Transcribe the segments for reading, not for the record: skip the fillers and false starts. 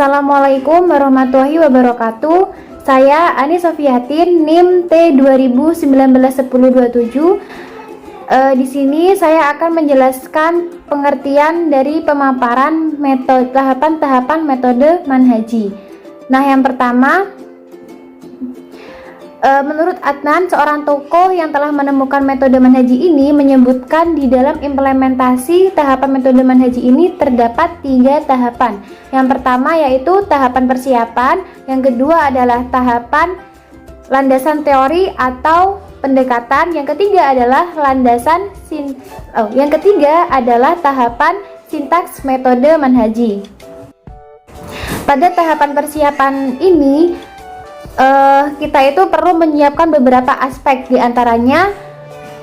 Assalamualaikum warahmatullahi wabarakatuh. Saya Ani Sofiatin, NIM T20191027. Di sini saya akan menjelaskan pengertian dari pemaparan metode tahapan-tahapan metode manhaji. Nah, yang pertama, menurut Adnan, seorang tokoh yang telah menemukan metode manhaji ini menyebutkan di dalam implementasi tahapan metode manhaji ini terdapat 3 tahapan. Yang pertama yaitu tahapan persiapan, yang kedua adalah tahapan landasan teori atau pendekatan, yang ketiga adalah tahapan sintaks metode manhaji. Pada tahapan persiapan ini kita itu perlu menyiapkan beberapa aspek, diantaranya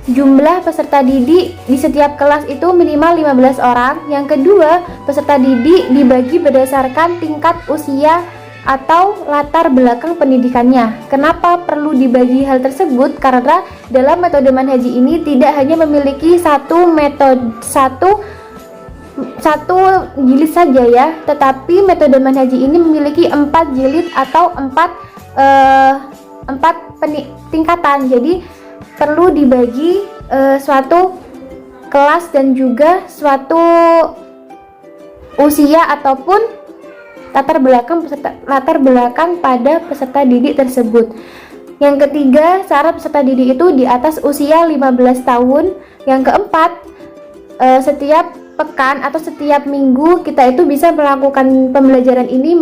jumlah peserta didik di setiap kelas itu minimal 15 orang. Yang kedua, peserta didik dibagi berdasarkan tingkat usia atau latar belakang pendidikannya. Kenapa perlu dibagi hal tersebut? Karena dalam metode manhaji ini tidak hanya memiliki satu jilid saja ya, tetapi metode manhaji ini memiliki 4 jilid atau 4 tingkatan. Jadi perlu dibagi suatu kelas dan juga suatu usia ataupun latar belakang pada peserta didik tersebut. Yang ketiga, syarat peserta didik itu di atas usia 15 tahun. Yang keempat, setiap pekan atau setiap minggu kita itu bisa melakukan pembelajaran ini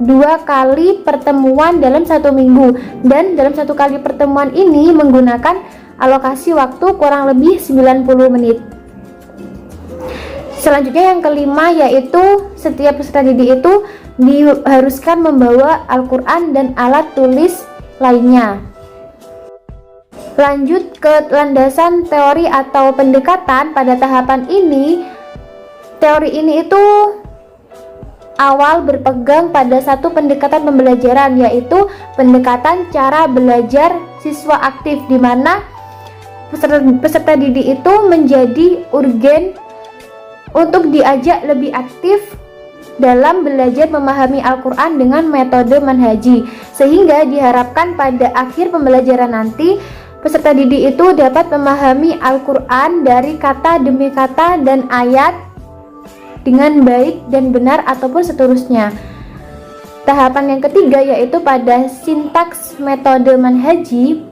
2 kali pertemuan dalam 1 minggu, dan dalam 1 kali pertemuan ini menggunakan alokasi waktu kurang lebih 90 menit. Selanjutnya yang kelima yaitu setiap peserta didik itu diharuskan membawa Al-Quran dan alat tulis lainnya. Lanjut ke landasan teori atau pendekatan. Pada tahapan ini, teori ini itu awal berpegang pada satu pendekatan pembelajaran, yaitu pendekatan cara belajar siswa aktif, di mana peserta didik itu menjadi urgen untuk diajak lebih aktif dalam belajar memahami Al-Quran dengan metode manhaji, sehingga diharapkan pada akhir pembelajaran nanti peserta didik itu dapat memahami Al-Quran dari kata demi kata dan ayat dengan baik dan benar ataupun seterusnya. Tahapan yang ketiga yaitu pada sintaks metode manhaji.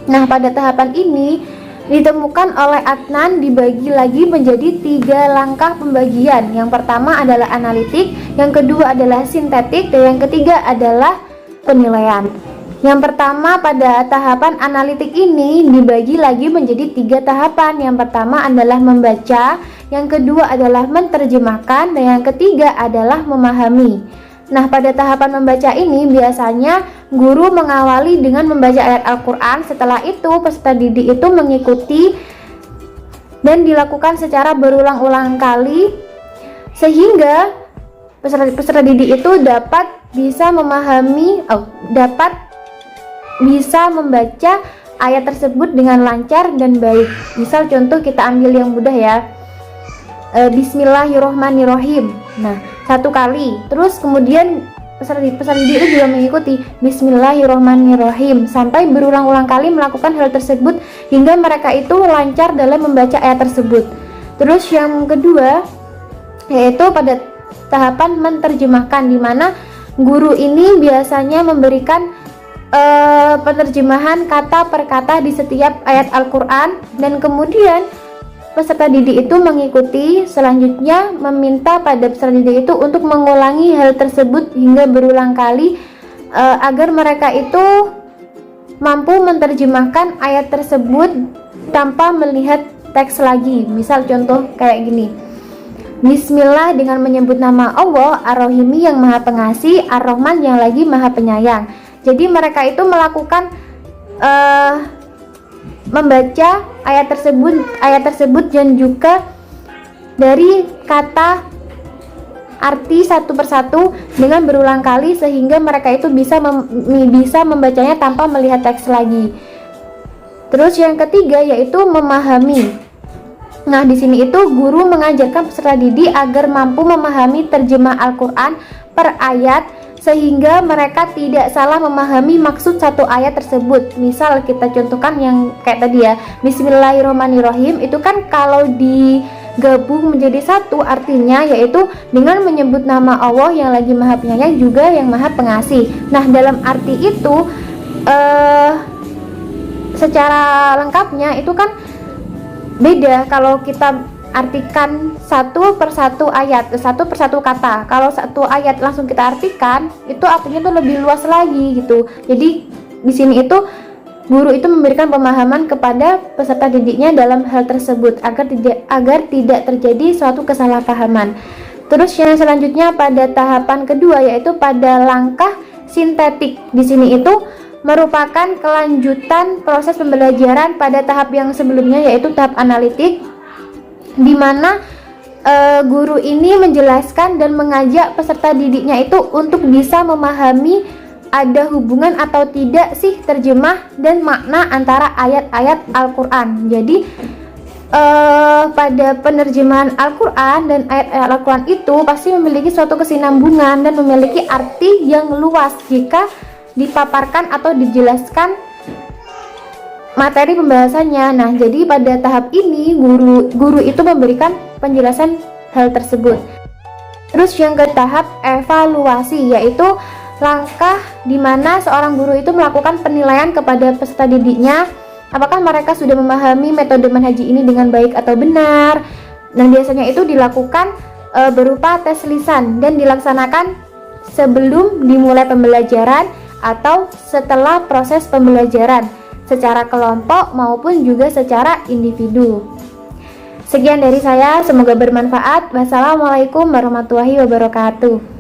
Nah, pada tahapan ini ditemukan oleh Adnan dibagi lagi menjadi 3 langkah pembagian. Yang pertama adalah analitik, yang kedua adalah sintetik, dan yang ketiga adalah penilaian. Yang pertama, pada tahapan analitik ini dibagi lagi menjadi 3 tahapan. Yang pertama adalah membaca, yang kedua adalah menerjemahkan, dan yang ketiga adalah memahami. Nah, pada tahapan membaca ini biasanya guru mengawali dengan membaca ayat Al-Quran. Setelah itu peserta didik itu mengikuti dan dilakukan secara berulang-ulang kali, sehingga peserta didik itu dapat bisa membaca ayat tersebut dengan lancar dan baik. Misal contoh kita ambil yang mudah ya, Bismillahirrohmanirrohim. Nah, 1 kali. Terus kemudian peserta didik itu juga mengikuti Bismillahirrohmanirrohim sampai berulang-ulang kali melakukan hal tersebut hingga mereka itu lancar dalam membaca ayat tersebut. Terus yang kedua yaitu pada tahapan menerjemahkan, di mana guru ini biasanya memberikan penerjemahan kata per kata di setiap ayat Al-Quran, dan kemudian peserta didik itu mengikuti. Selanjutnya meminta pada peserta didik itu untuk mengulangi hal tersebut hingga berulang kali agar mereka itu mampu menerjemahkan ayat tersebut tanpa melihat teks lagi. Misal contoh kayak gini, Bismillah dengan menyebut nama Allah, Ar-Rahimi yang maha pengasih, Ar-Rahman yang lagi maha penyayang. Jadi mereka itu melakukan membaca ayat tersebut dan juga dari kata arti satu persatu dengan berulang kali, sehingga mereka itu bisa membacanya tanpa melihat teks lagi. Terus yang ketiga yaitu memahami. Nah, di sini itu guru mengajarkan peserta didik agar mampu memahami terjemah Al-Quran per ayat sehingga mereka tidak salah memahami maksud satu ayat tersebut. Misal kita contohkan yang kayak tadi ya, Bismillahirrahmanirrahim, itu kan kalau digabung menjadi satu artinya yaitu dengan menyebut nama Allah yang lagi Maha Penyayang juga yang Maha Pengasih. Nah, dalam arti itu secara lengkapnya itu kan beda kalau kita artikan satu persatu ayat, satu persatu kata. Kalau satu ayat langsung kita artikan, itu artinya tuh lebih luas lagi gitu. Jadi di sini itu guru itu memberikan pemahaman kepada peserta didiknya dalam hal tersebut agar tidak terjadi suatu kesalahpahaman. Terus yang selanjutnya pada tahapan kedua yaitu pada langkah sintetik. Di sini itu merupakan kelanjutan proses pembelajaran pada tahap yang sebelumnya yaitu tahap analitik, di mana guru ini menjelaskan dan mengajak peserta didiknya itu untuk bisa memahami ada hubungan atau tidak sih terjemah dan makna antara ayat-ayat Al-Quran. Jadi pada penerjemahan Al-Quran dan ayat-ayat Al-Quran itu pasti memiliki suatu kesinambungan dan memiliki arti yang luas jika dipaparkan atau dijelaskan materi pembahasannya. Nah, jadi pada tahap ini guru itu memberikan penjelasan hal tersebut. Terus yang ke tahap evaluasi, yaitu langkah di mana seorang guru itu melakukan penilaian kepada peserta didiknya apakah mereka sudah memahami metode manhaji ini dengan baik atau benar. Dan biasanya itu dilakukan berupa tes lisan dan dilaksanakan sebelum dimulai pembelajaran atau setelah proses pembelajaran secara kelompok maupun juga secara individu. Sekian dari saya, semoga bermanfaat. Wassalamualaikum warahmatullahi wabarakatuh.